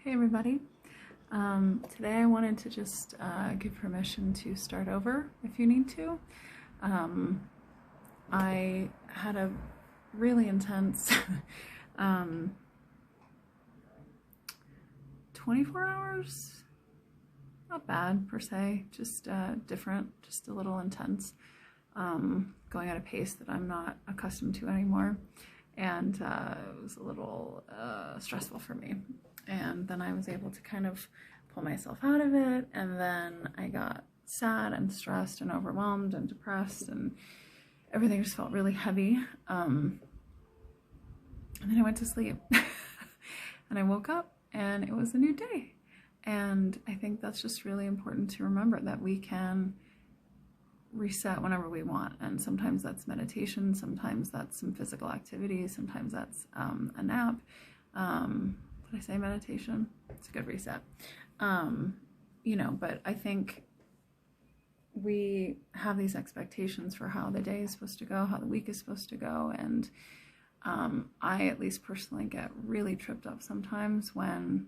Hey everybody. Today I wanted to just give permission to start over if you need to. I had a really intense 24 hours, not bad per se, just different, just a little intense, going at a pace that I'm not accustomed to anymore. And it was a little stressful for me. And then I was able to kind of pull myself out of it, and then I got sad and stressed and overwhelmed and depressed, and everything just felt really heavy. And then I went to sleep and I woke up and it was a new day. And I think that's just really important to remember, that we can reset whenever we want. And sometimes that's meditation, sometimes that's some physical activity, sometimes that's a nap. Did I say meditation? It's a good reset. But I think we have these expectations for how the day is supposed to go, how the week is supposed to go. And I, at least personally, get really tripped up sometimes when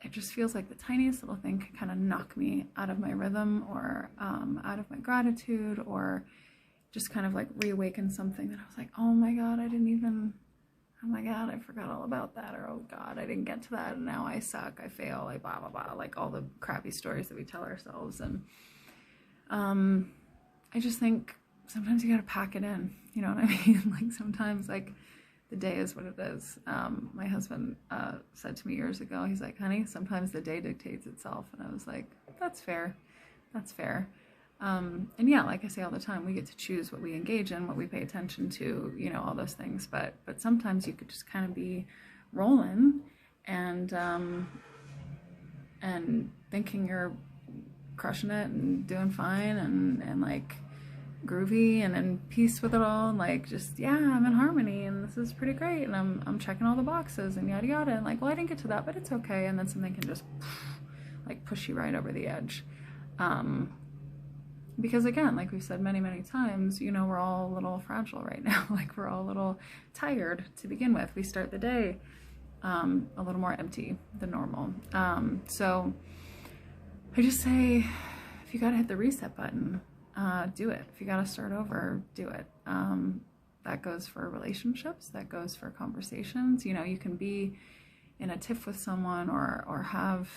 it just feels like the tiniest little thing can kind of knock me out of my rhythm, or out of my gratitude, or just kind of like reawaken something that I was like, oh my God, oh my God, I forgot all about that, or oh God, I didn't get to that, and now I suck, I fail, I blah, blah, blah, like all the crappy stories that we tell ourselves. And I just think sometimes you gotta pack it in, you know what I mean? Like sometimes, like, the day is what it is. My husband said to me years ago, he's like, honey, sometimes the day dictates itself. And I was like, that's fair, that's fair. And yeah, like I say all the time, we get to choose what we engage in, what we pay attention to, you know, all those things. But sometimes you could just kind of be rolling and thinking you're crushing it and doing fine and like groovy and in peace with it all, and like, just, yeah, I'm in harmony and this is pretty great and I'm checking all the boxes and yada yada, and like, well, I didn't get to that, but it's okay. And then something can just like push you right over the edge. Because again, like we've said many, many times, you know, we're all a little fragile right now. Like, we're all a little tired to begin with. We start the day a little more empty than normal. So I just say, if you gotta hit the reset button, do it. If you gotta start over, do it. That goes for relationships, that goes for conversations. You know, you can be in a tiff with someone, or have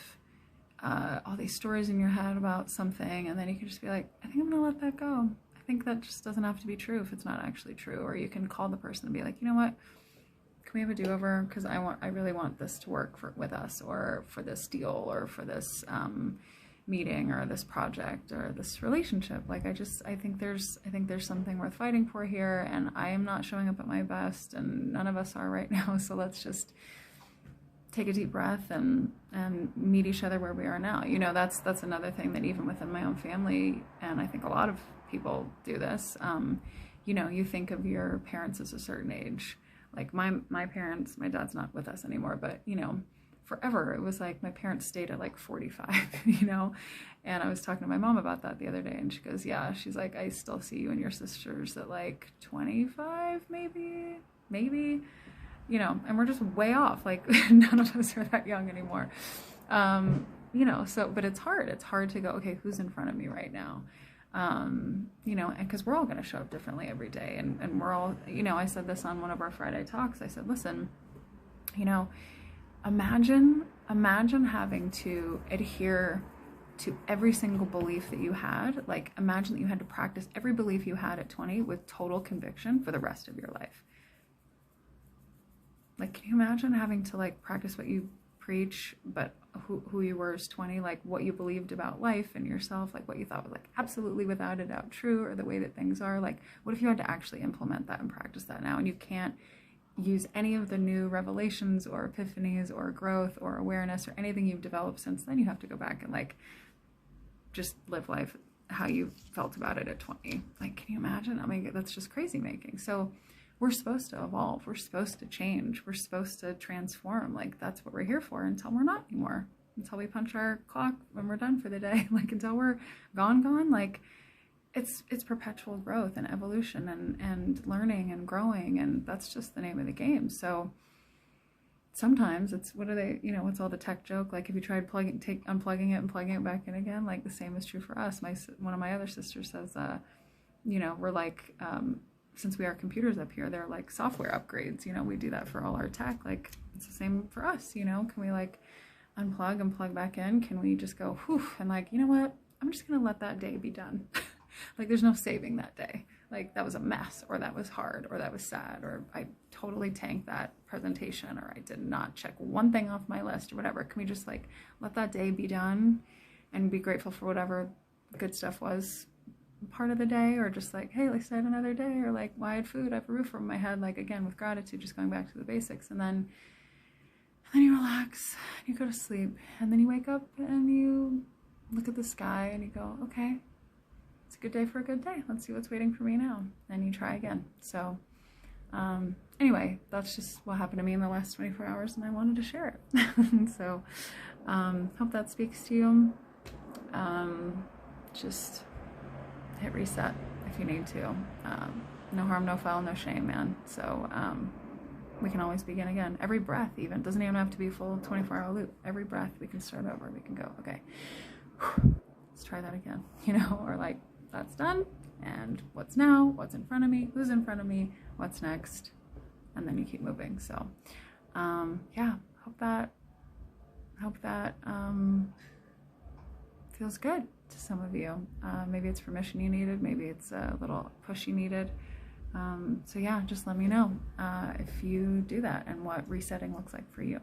all these stories in your head about something, and then you can just be like, I think I'm gonna let that go. I think that just doesn't have to be true if it's not actually true. Or you can call the person and be like, you know what, can we have a do-over, because I really want this to work with us, or for this deal, or for this meeting, or this project, or this relationship. Like, I think there's something worth fighting for here, and I am not showing up at my best, and none of us are right now. So let's just take a deep breath and meet each other where we are now. You know, that's another thing that even within my own family, and I think a lot of people do this, you know, you think of your parents as a certain age. Like my parents, my dad's not with us anymore, but you know, forever it was like my parents stayed at like 45, you know. And I was talking to my mom about that the other day, and she goes, yeah, she's like, I still see you and your sisters at like 25, maybe, you know, and we're just way off. Like, none of us are that young anymore. You know, so, but it's hard to go, okay, who's in front of me right now? You know, and because we're all going to show up differently every day, and we're all, you know, I said this on one of our Friday talks. I said, listen, you know, imagine having to adhere to every single belief that you had. Like, imagine that you had to practice every belief you had at 20 with total conviction for the rest of your life. Like, can you imagine having to like practice what you preach, but who you were as 20, like what you believed about life and yourself, like what you thought was like absolutely without a doubt true, or the way that things are. Like, what if you had to actually implement that and practice that now, and you can't use any of the new revelations or epiphanies or growth or awareness or anything you've developed since then? You have to go back and like just live life how you felt about it at 20. Like, can you imagine? I mean, that's just crazy making. So we're supposed to evolve, we're supposed to change, we're supposed to transform. Like, that's what we're here for, until we're not anymore, until we punch our clock when we're done for the day, like until we're gone. Like, it's perpetual growth and evolution and learning and growing, and that's just the name of the game. So sometimes it's, what are they, you know, what's all the tech joke? Like, if you tried unplugging it and plugging it back in again, like the same is true for us. One of my other sisters says, you know, we're like, since we are computers up here, they're like software upgrades. You know, we do that for all our tech. Like, it's the same for us, you know. Can we like unplug and plug back in? Can we just go, whew, and like, you know what? I'm just gonna let that day be done. Like, there's no saving that day. Like, that was a mess, or that was hard, or that was sad, or I totally tanked that presentation, or I did not check one thing off my list, or whatever. Can we just like let that day be done and be grateful for whatever good stuff was part of the day, or just like, hey, at least I had another day, or like, well, I had food, I have a roof over my head, like, again, with gratitude, just going back to the basics. And then you relax, and you go to sleep, and then you wake up and you look at the sky and you go, okay, it's a good day for a good day. Let's see what's waiting for me now. And you try again. So anyway, that's just what happened to me in the last 24 hours, and I wanted to share it. So hope that speaks to you. Just hit reset if you need to. No harm, no foul, no shame, man. So we can always begin again. Every breath, even, doesn't even have to be a full 24-hour loop. Every breath, we can start over. We can go, okay, let's try that again, you know, or like, that's done, and what's now, what's in front of me, who's in front of me, what's next, and then you keep moving. So yeah, hope that feels good to some of you. Maybe it's permission you needed, maybe it's a little push you needed. So yeah, just let me know if you do that and what resetting looks like for you.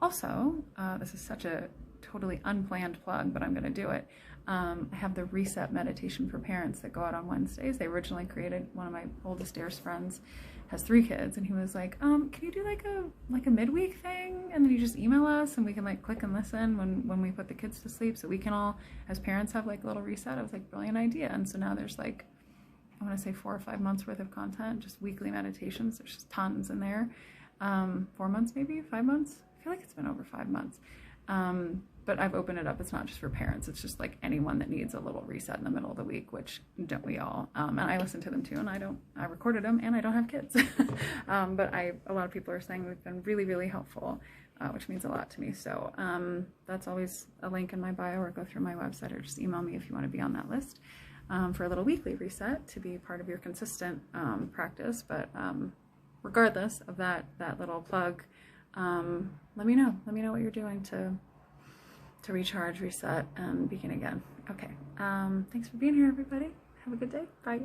Also, this is such a totally unplanned plug, but I'm going to do it. I have the reset meditation for parents that go out on Wednesdays. They originally created, one of my oldest dearest friends has 3 kids, and he was like, can you do like a midweek thing, and then you just email us and we can like click and listen when we put the kids to sleep, so we can all as parents have like a little reset. I was like, brilliant idea. And so now there's like, I want to say 4 or 5 months worth of content, just weekly meditations. There's just tons in there. 4 months, maybe 5 months. I feel like it's been over 5 months. But I've opened it up. It's not just for parents. It's just like anyone that needs a little reset in the middle of the week, which don't we all? And I listen to them too, and I recorded them, and I don't have kids. But a lot of people are saying they've been really, really helpful, which means a lot to me. So that's always a link in my bio, or go through my website, or just email me if you want to be on that list for a little weekly reset to be part of your consistent practice. But regardless of that little plug, let me know what you're doing to recharge, reset, and begin again. Okay. Thanks for being here, everybody. Have a good day. Bye.